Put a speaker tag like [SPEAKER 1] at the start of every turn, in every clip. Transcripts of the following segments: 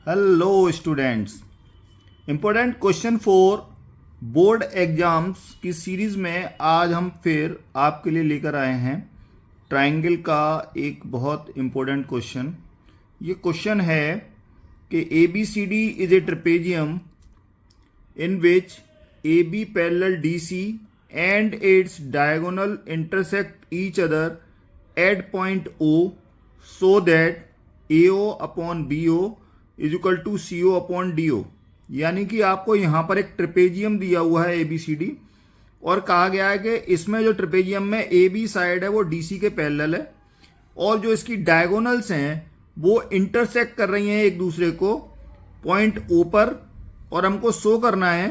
[SPEAKER 1] Hello students, important question for board exams की series में आज हम फिर आपके लिए लेकर आए हैं ट्रायंगल का एक बहुत इम्पोर्टेंट क्वेश्चन। ये क्वेश्चन है कि A B C D is a trapezium in which AB parallel DC and its diagonal intersect each other at point O so that AO upon BO is equal to CO upon DO। यानी कि आपको यहाँ पर एक trapezium दिया हुआ है ABCD और कहा गया है कि इसमें जो ट्रेपेजियम में AB साइड है वो DC के पैरेलल है और जो इसकी डायगोनल्स हैं वो इंटरसेक्ट कर रही हैं एक दूसरे को पॉइंट O पर, और हमको शो करना है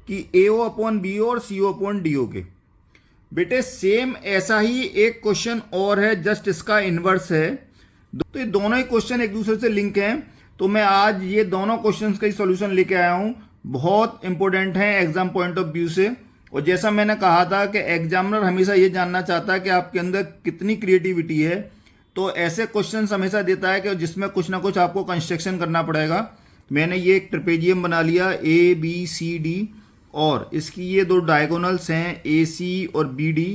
[SPEAKER 1] कि AO अपॉन BO और CO अपॉन DO के। बेटे सेम ऐसा ही एक क्वेश्चन और है, जस्ट इसका इन्वर्स है। तो ये दोनों ही क्वेश्चन एक दूसरे से लिंक हैं, तो मैं आज ये दोनों क्वेश्चंस का ही सॉल्यूशन लेके आया हूँ। बहुत इंपॉर्टेंट है एग्जाम पॉइंट ऑफ व्यू से। और जैसा मैंने कहा था कि एग्जामिनर हमेशा ये जानना चाहता है कि आपके अंदर कितनी क्रिएटिविटी है, तो ऐसे क्वेश्चंस हमेशा देता है कि जिसमें कुछ ना कुछ आपको कंस्ट्रक्शन करना पड़ेगा। मैंने ये एक ट्रेपेजियम बना लिया ABCD और इसकी ये दो डायगोनल्स हैं AC और BD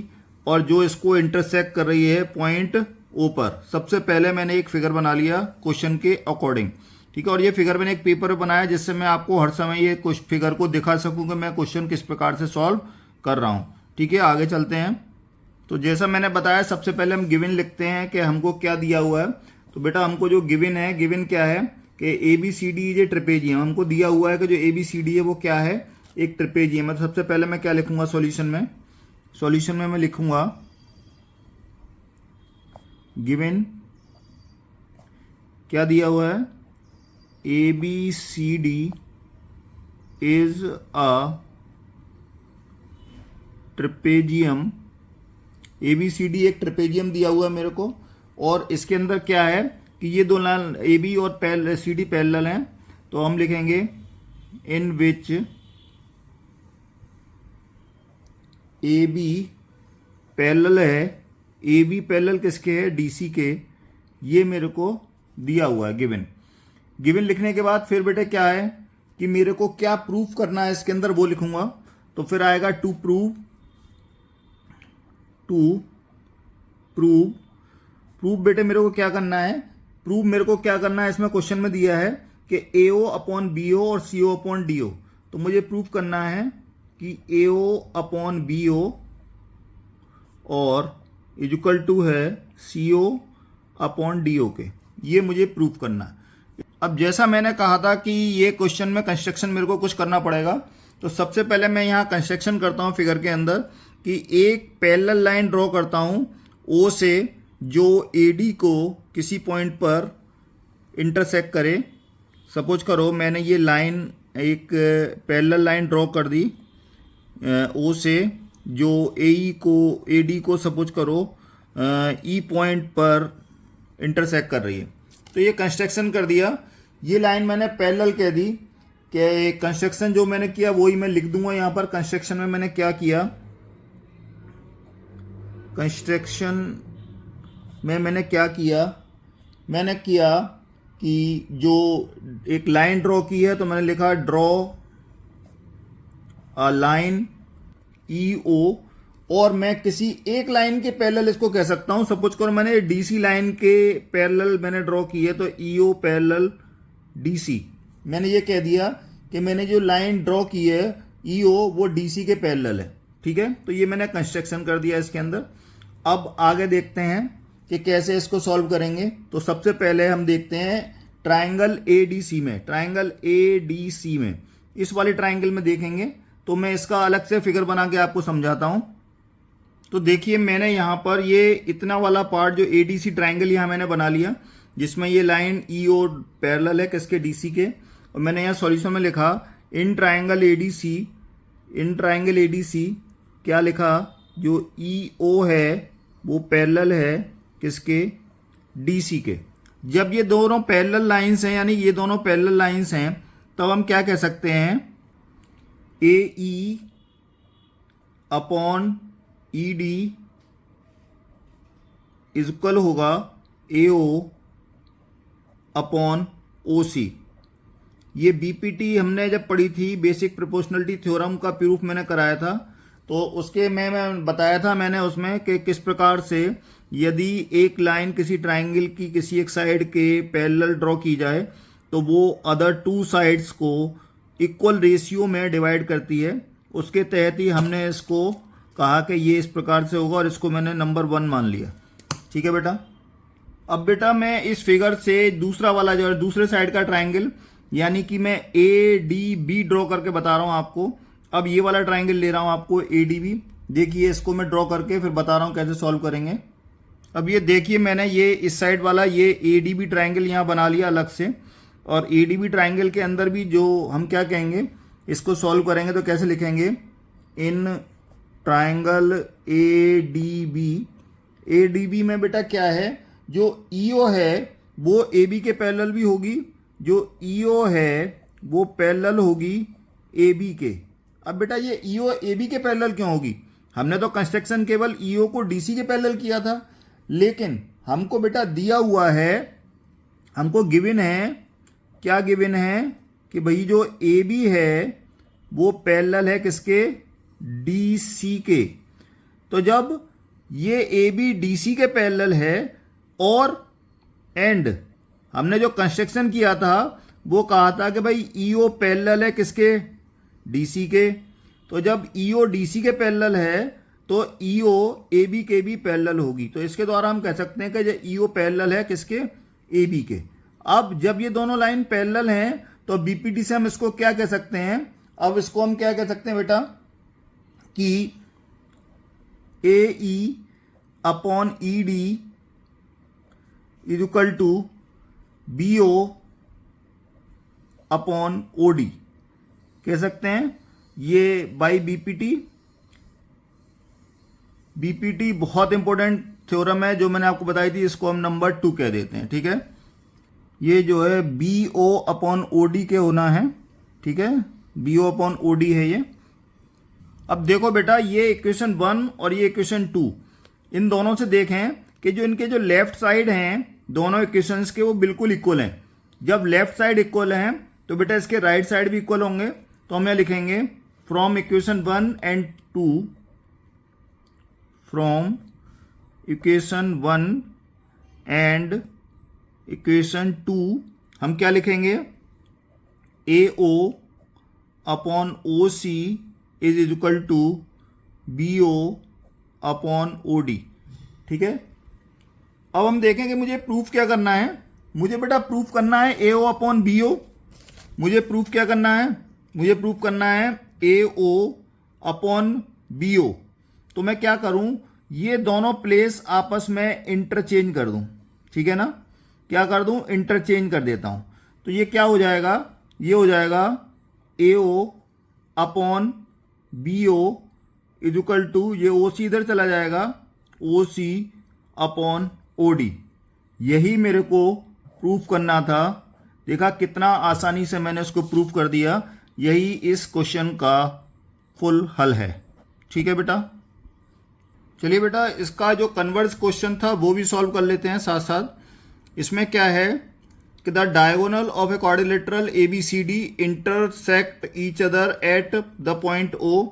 [SPEAKER 1] और जो इसको इंटरसेक्ट कर रही है पॉइंट O पर। सबसे पहले मैंने एक फिगर बना लिया क्वेश्चन के अकॉर्डिंग, ठीक है। और ये फिगर मैंने एक पेपर पे बनाया जिससे मैं आपको हर समय ये कुछ फिगर को दिखा सकूं कि मैं क्वेश्चन किस प्रकार से सॉल्व कर रहा हूं, ठीक है। आगे चलते हैं। तो जैसा मैंने बताया सबसे पहले हम गिवन लिखते हैं कि हमको क्या दिया हुआ है। तो बेटा हमको जो गिवन है, गिवन क्या है कि ABCD इज ए ट्रेपेजियम। हमको दिया हुआ है कि जो ABCD है वो क्या है, एक ट्रेपेजियम है। तो सबसे पहले मैं क्या लिखूंगा सॉल्यूशन में मैं लिखूंगा गिवन क्या दिया हुआ है, ABCD is a trapezium. ABCD एक ट्रेपेजियम दिया हुआ है मेरे को, और इसके अंदर क्या है कि ये दो लाइन AB और CD पैरेलल हैं। तो हम लिखेंगे इन विच AB पैरेलल है। AB पैरेलल किसके है, DC के। ये मेरे को दिया हुआ है गिवन लिखने के बाद फिर बेटे क्या है कि मेरे को क्या प्रूफ करना है इसके अंदर, वो लिखूंगा। तो फिर आएगा टू प्रूव बेटे मेरे को क्या करना है, प्रूव मेरे को क्या करना है, इसमें क्वेश्चन में दिया है कि AO अपॉन BO और CO अपॉन DO। तो मुझे प्रूफ करना है कि AO अपॉन BO और इक्वल टू है CO अपॉन DO के। ये मुझे प्रूफ करना है। अब जैसा मैंने कहा था कि ये क्वेश्चन में कंस्ट्रक्शन मेरे को कुछ करना पड़ेगा, तो सबसे पहले मैं यहाँ कंस्ट्रक्शन करता हूँ फिगर के अंदर कि एक पैरेलल लाइन ड्रॉ करता हूँ O से जो AD को किसी पॉइंट पर इंटरसेक्ट करे। सपोज करो मैंने ये लाइन एक पैरेलल लाइन ड्रॉ कर दी O से जो AD को सपोज करो E पॉइंट पर इंटरसेक्ट कर रही है। तो ये कंस्ट्रक्शन कर दिया। ये लाइन मैंने पैरेलल कह दी कि कंस्ट्रक्शन जो मैंने किया वही मैं लिख दूंगा यहाँ पर। कंस्ट्रक्शन में मैंने क्या किया, कंस्ट्रक्शन में मैंने क्या किया, मैंने किया कि जो एक लाइन ड्रॉ की है तो मैंने लिखा ड्रॉ अ लाइन EO, और मैं किसी एक लाइन के पैरेलल इसको कह सकता हूं। सपोज करो मैंने DC लाइन के पैरेलल मैंने ड्रॉ की है तो EO पैरेलल DC। मैंने ये कह दिया कि मैंने जो लाइन ड्रॉ की है EO वो DC के पैरेलल है, ठीक है। तो ये मैंने कंस्ट्रक्शन कर दिया इसके अंदर। अब आगे देखते हैं कि कैसे इसको सॉल्व करेंगे। तो सबसे पहले हम देखते हैं ट्रायंगल ADC में, इस वाले ट्रायंगल में देखेंगे। तो मैं इसका अलग से फिगर बना के आपको समझाता हूं। तो देखिए मैंने यहाँ पर ये इतना वाला पार्ट जो ADC ट्रायंगल यहाँ मैंने बना लिया, जिसमें ये लाइन EO पैरेलल है किसके, DC के। और मैंने यहाँ सॉल्यूशन में लिखा इन ट्रायंगल ADC क्या लिखा, जो EO है वो पैरेलल है किसके, DC के। जब ये दोनों पैरेलल लाइंस हैं, यानी ये दोनों पैरेलल लाइंस हैं, तब हम क्या कह सकते हैं, AE अपॉन ED इक्वल होगा AO अपॉन OC। ये बीपीटी हमने जब पढ़ी थी, बेसिक प्रोपोर्शनलिटी थ्योरम का प्रूफ मैंने कराया था, तो उसके मैं बताया था मैंने उसमें कि किस प्रकार से यदि एक लाइन किसी ट्राइंगल की किसी एक साइड के पैरेलल ड्रॉ की जाए तो वो अदर टू साइड्स को इक्वल रेशियो में डिवाइड करती है। उसके तहत ही हमने इसको कहा कि ये इस प्रकार से होगा और इसको मैंने नंबर 1 मान लिया। ठीक है बेटा। अब बेटा मैं इस फिगर से दूसरा वाला जो है दूसरे साइड का ट्राइंगल, यानी कि मैं ए डी बी ड्रॉ करके बता रहा हूं आपको। अब ये वाला ट्राइंगल ले रहा हूं आपको ए डी बी। देखिए इसको मैं ड्रॉ करके फिर बता रहा हूं कैसे सॉल्व करेंगे। अब ये देखिए मैंने ये इस साइड वाला ये ए डी बी ट्राइंगल यहाँ बना लिया अलग से, और ए डी बी ट्राइंगल के अंदर भी जो हम क्या कहेंगे, इसको सॉल्व करेंगे तो कैसे लिखेंगे, in triangle A D B में बेटा क्या है, जो ईओ है वो ए बी के पैरेलल भी होगी, जो ईओ है वो पैरेलल होगी ए बी के। अब बेटा ये ईओ ए बी के पैरेलल क्यों होगी, हमने तो कंस्ट्रक्शन केवल ईओ को डीसी के पैरेलल किया था, लेकिन हमको बेटा दिया हुआ है, हमको गिवन है, क्या गिवन है कि भाई जो ए बी है वो पैरेलल है किसके, डीसी के। तो जब ये ए बी डीसी के पैरेलल है और एंड हमने जो कंस्ट्रक्शन किया था वो कहा था कि भाई ईओ पैरेलल है किसके, डीसी के। तो जब ईओ डीसी के पैरेलल है तो ईओ ए बी के भी पैरेलल होगी। तो इसके द्वारा हम कह सकते हैं कि ईओ पैरेलल है किसके, ए बी के। अब जब ये दोनों लाइन पैरेलल हैं तो बीपीटी से हम इसको क्या कह सकते हैं, अब इसको हम क्या कह सकते हैं बेटा कि A E upon E D is equal to B O upon O D कह सकते हैं। ये बाई बीपीटी, बीपीटी बहुत इंपॉर्टेंट थ्योरम है जो मैंने आपको बताई थी, इसको हम नंबर 2 कह देते हैं। ठीक है, ये जो है B O upon O D के होना है। ठीक है, B O upon O D है ये। अब देखो बेटा ये इक्वेशन 1 और ये इक्वेशन 2, इन दोनों से देखें कि जो इनके जो लेफ्ट साइड हैं दोनों इक्वेशंस के वो बिल्कुल इक्वल हैं। जब लेफ्ट साइड इक्वल हैं तो बेटा इसके राइट साइड भी इक्वल होंगे। तो हम यह लिखेंगे from equation 1 and 2, from equation 1 and equation 2 हम क्या लिखेंगे, A O upon O C is equal to B O upon O D. ठीक है, अब हम देखें कि मुझे प्रूफ क्या करना है। मुझे बेटा प्रूफ करना है ए ओ अपॉन बी ओ। मुझे प्रूफ क्या करना है, मुझे प्रूफ करना है ए ओ अपॉन बी ओ। तो मैं क्या करूं, ये दोनों प्लेस आपस में इंटरचेंज कर दूं। ठीक है ना, क्या कर दूं, इंटरचेंज कर देता हूं। तो ये क्या हो जाएगा, ये हो जाएगा A O upon B O is equal to, ये ओ सी इधर चला जाएगा, ओ सी अपॉन ओ डी। यही मेरे को प्रूफ करना था। देखा कितना आसानी से मैंने उसको प्रूफ कर दिया। यही इस क्वेश्चन का फुल हल है। ठीक है बेटा, चलिए बेटा इसका जो कन्वर्स क्वेश्चन था वो भी सॉल्व कर लेते हैं साथ साथ। इसमें क्या है कि the diagonal of a quadrilateral A B C D intersect each other at the point O.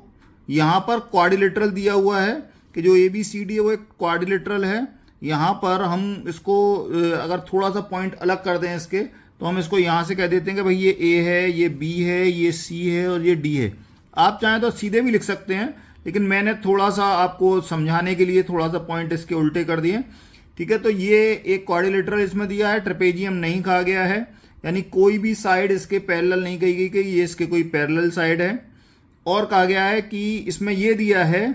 [SPEAKER 1] यहाँ पर क्वाड्रिलेटरल दिया हुआ है कि जो ए बी सी डी है वो एक क्वाड्रिलेटरल है। यहाँ पर हम इसको अगर थोड़ा सा पॉइंट अलग कर दें इसके, तो हम इसको यहाँ से कह देते हैं कि भाई ये ए है, ये बी है, ये सी है और ये डी है। आप चाहें तो सीधे भी लिख सकते हैं, लेकिन मैंने थोड़ा सा आपको समझाने के लिए थोड़ा सा पॉइंट इसके उल्टे कर दिए। ठीक है, तो ये एक क्वाड्रिलेटरल इसमें दिया है, ट्रेपेजियम नहीं कहा गया है, यानी कोई भी साइड इसके पैरेलल नहीं कही गई कि ये इसके कोई पैरेलल साइड है। और कहा गया है कि इसमें ये दिया है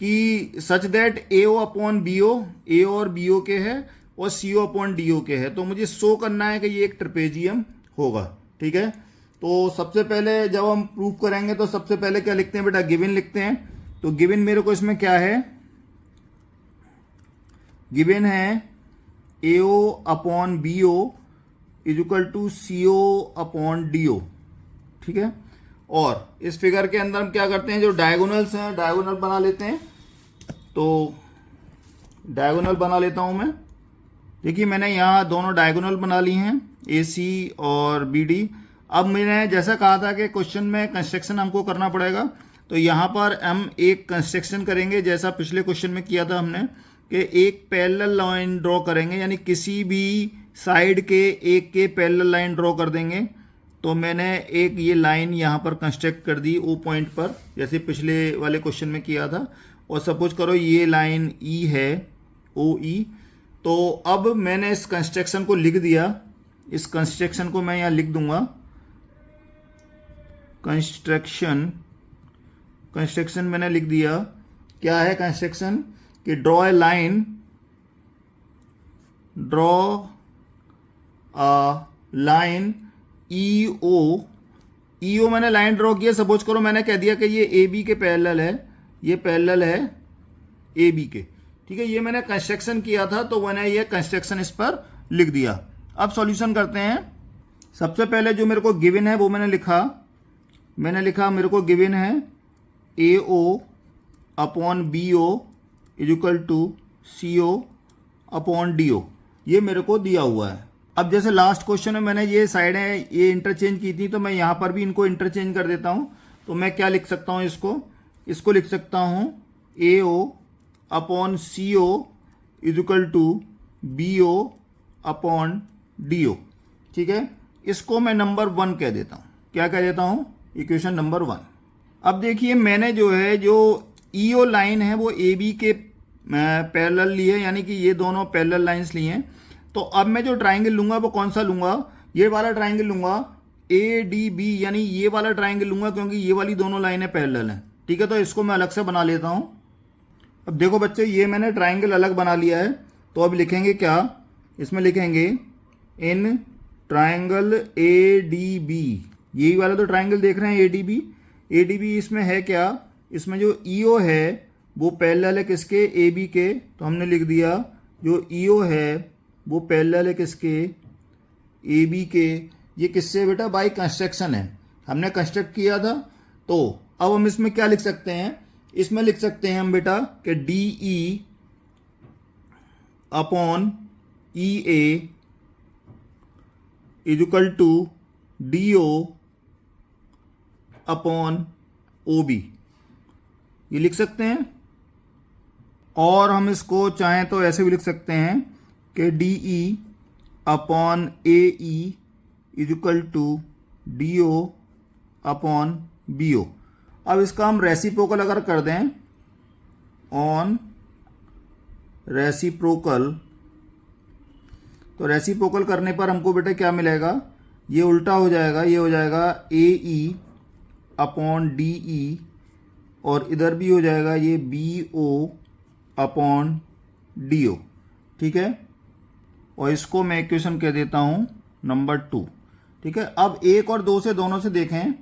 [SPEAKER 1] कि such that A O upon B O, A और बी ओ के है और सी ओ अपॉन डी ओ के है। तो मुझे शो करना है कि ये एक ट्रेपेजियम होगा। ठीक है, तो सबसे पहले जब हम प्रूफ करेंगे तो सबसे पहले क्या लिखते हैं बेटा, गिवन लिखते हैं। तो गिवन मेरे को इसमें क्या है, गिवन है A O upon B O is equal to C O upon D O. ठीक है, और इस फिगर के अंदर हम क्या करते हैं, जो डायगोनल्स हैं डायगोनल बना लेते हैं। तो डायगोनल बना लेता हूं मैं। देखिए मैंने यहाँ दोनों डायगोनल बना ली हैं, ए सी और बी डी। अब मैंने जैसा कहा था कि क्वेश्चन में कंस्ट्रक्शन हमको करना पड़ेगा, तो यहाँ पर हम एक कंस्ट्रक्शन करेंगे जैसा पिछले क्वेश्चन में किया था हमने कि एक पैरेलल लाइन ड्रॉ करेंगे, यानी किसी भी साइड के एक के पैरेलल लाइन ड्रॉ कर देंगे। तो मैंने एक ये लाइन यहाँ पर कंस्ट्रक्ट कर दी ओ पॉइंट पर, जैसे पिछले वाले क्वेश्चन में किया था। और सपोज करो ये लाइन ई है, ओ ई। तो अब मैंने इस कंस्ट्रक्शन को लिख दिया, इस कंस्ट्रक्शन को मैं यहाँ लिख दूंगा, कंस्ट्रक्शन मैंने लिख दिया। क्या है कंस्ट्रक्शन? कि ड्रॉ अ लाइन ई ओ मैंने लाइन ड्रॉ किया। सपोज करो मैंने कह दिया कि ये ए बी के पैरेलल है, ये पैरेलल है ए बी के, ठीक है। ये मैंने कंस्ट्रक्शन किया था, तो मैंने ये कंस्ट्रक्शन इस पर लिख दिया। अब सॉल्यूशन करते हैं। सबसे पहले जो मेरे को गिवन है वो मैंने लिखा मेरे को गिवन है A O upon B O equal to C O upon D O, ये मेरे को दिया हुआ है। अब जैसे लास्ट क्वेश्चन में मैंने ये साइडें ये इंटरचेंज की थी, तो मैं यहाँ पर भी इनको इंटरचेंज कर देता हूँ। तो मैं क्या लिख सकता हूँ? इसको लिख सकता हूँ A O upon C O equal to B O upon D O, ठीक है। इसको मैं नंबर 1 कह देता हूँ। क्या कह देता हूँ? Equation number 1। अब देखिए मैंने जो ई ओ लाइन है वो ए बी के पैरेलल ली है, यानी कि ये दोनों पैरेलल लाइंस ली हैं। तो अब मैं जो ट्राइंगल लूंगा वो कौन सा लूंगा? ये वाला ट्राइंगल लूंगा, ए डी बी, यानी ये वाला ट्राइंगल लूंगा, क्योंकि ये वाली दोनों लाइनें पैरेलल हैं, ठीक है। तो इसको मैं अलग से बना लेता हूं। अब देखो बच्चे, ये मैंने ट्राइंगल अलग बना लिया है। तो अब लिखेंगे क्या? इसमें लिखेंगे in triangle A D B, यही वाला तो ट्राइंगल देख रहे हैं ए डी बी। इसमें है क्या? इसमें जो ई ओ है वो पैरेलल है किसके? ए बी के। तो हमने लिख दिया जो ई ओ है वो पैरेलल है किसके? ए बी के। ये किससे बेटा? बाय कंस्ट्रक्शन है, हमने कंस्ट्रक्ट किया था। तो अब हम इसमें क्या लिख सकते हैं? इसमें लिख सकते हैं हम बेटा कि D E upon E A equal to D O upon O B, ये लिख सकते हैं। और हम इसको चाहें तो ऐसे भी लिख सकते हैं कि D E upon A E equal to D O upon B O. अब इसका हम रेसिप्रोकल अगर कर दें, ऑन रेसिप्रोकल, तो रेसिप्रोकल करने पर हमको बेटा क्या मिलेगा? ये उल्टा हो जाएगा, ये हो जाएगा ए ई अपॉन डी ई, और इधर भी हो जाएगा ये B O upon D O, ठीक है। और इसको मैं इक्वेशन कह देता हूं नंबर 2, ठीक है। अब 1 और 2 से दोनों से देखें,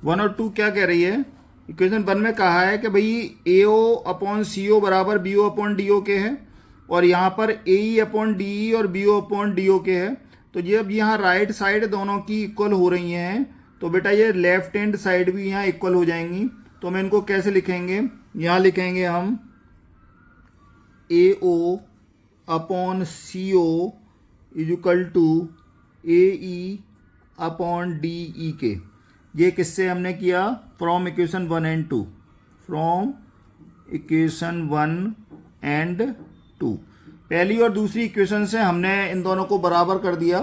[SPEAKER 1] 1 और 2 क्या कह रही है? इक्वेशन 1 में कहा है कि भाई ए ओ अपॉन सी ओ बराबर B O upon D O के है, और यहाँ पर ए ई अपॉन डी ई और B O upon D O के है। तो जब यहाँ राइट साइड दोनों की इक्वल हो रही हैं, तो बेटा ये लेफ्ट हैंड साइड भी यहाँ इक्वल हो जाएंगी। तो मैं इनको कैसे लिखेंगे? यहाँ लिखेंगे हम A O upon C O equal to A E upon D E के। ये किससे हमने किया? From equation 1 and 2, from equation 1 and 2। पहली और दूसरी इक्वेशन से हमने इन दोनों को बराबर कर दिया।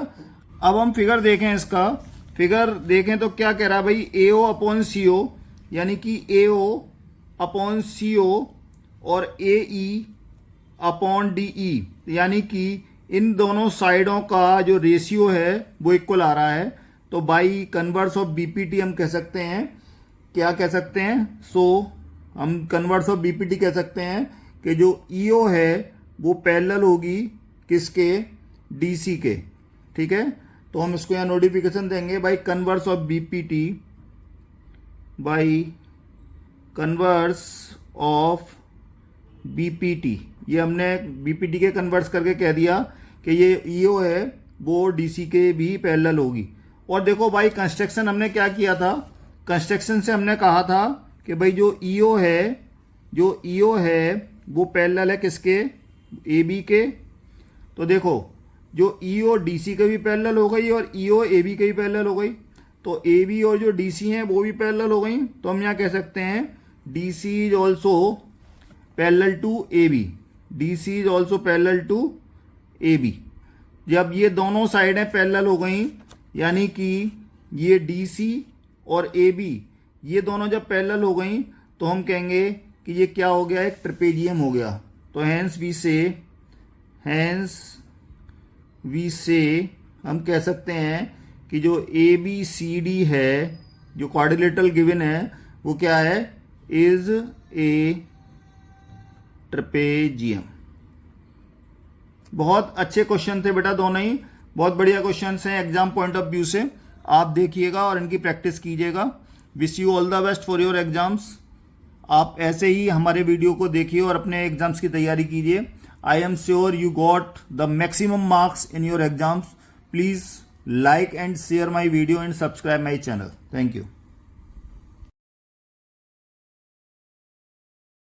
[SPEAKER 1] अब हम फिगर देखें, इसका फिगर देखें तो क्या कह रहा है भाई? ए ओ अपॉन सी ओ, यानी कि ए ओ अपॉन सी ओ और ए ई अपॉन डी ई, यानी कि इन दोनों साइडों का जो रेशियो है वो इक्वल आ रहा है। तो बाई कन्वर्स ऑफ बीपीटी हम कह सकते हैं, क्या कह सकते हैं? हम कन्वर्स ऑफ बीपीटी कह सकते हैं कि जो ईओ है वो पैरेलल होगी किसके? डीसी के, ठीक है। तो हम इसको यहाँ नोटिफिकेशन देंगे by converse of BPT, by converse of BPT. ये हमने बीपीटी के कन्वर्स करके कह दिया कि ये ईओ है वो डीसी के भी पैरेलल होगी। और देखो भाई कंस्ट्रक्शन हमने क्या किया था? कंस्ट्रक्शन से हमने कहा था कि भाई जो ईओ है वो पैरेलल है किसके? ए बी के। तो देखो जो ईओ डीसी के भी पैरेलल हो गई और ईओ ए बी के भी पैरेलल हो गई। तो ए बी और जो डी सी हैं वो भी पैरेलल हो गई, तो हम यहाँ कह सकते हैं D C is also parallel to A B, D C is also parallel to A B. जब ये दोनों साइडें पैरेलल हो गई, यानी कि ये डी सी और ए बी ये दोनों जब पैरेलल हो गई, तो हम कहेंगे कि ये क्या हो गया, एक ट्रेपेजियम हो गया। तो हैंस वी से हम कह सकते हैं कि जो ए बी सी डी है, जो क्वाड्रिलेटरल गिवन है, वो क्या है, इज ए ट्रेपेजियम। बहुत अच्छे क्वेश्चन थे बेटा, दोनों ही बहुत बढ़िया क्वेश्चन हैं एग्जाम पॉइंट ऑफ व्यू से। आप देखिएगा और इनकी प्रैक्टिस कीजिएगा। Wish you all the best for your exams. आप ऐसे ही हमारे वीडियो को देखिए और अपने एग्जाम्स की तैयारी कीजिए। I am sure you got the maximum marks in your exams. Please like and share my video and subscribe my channel. Thank you.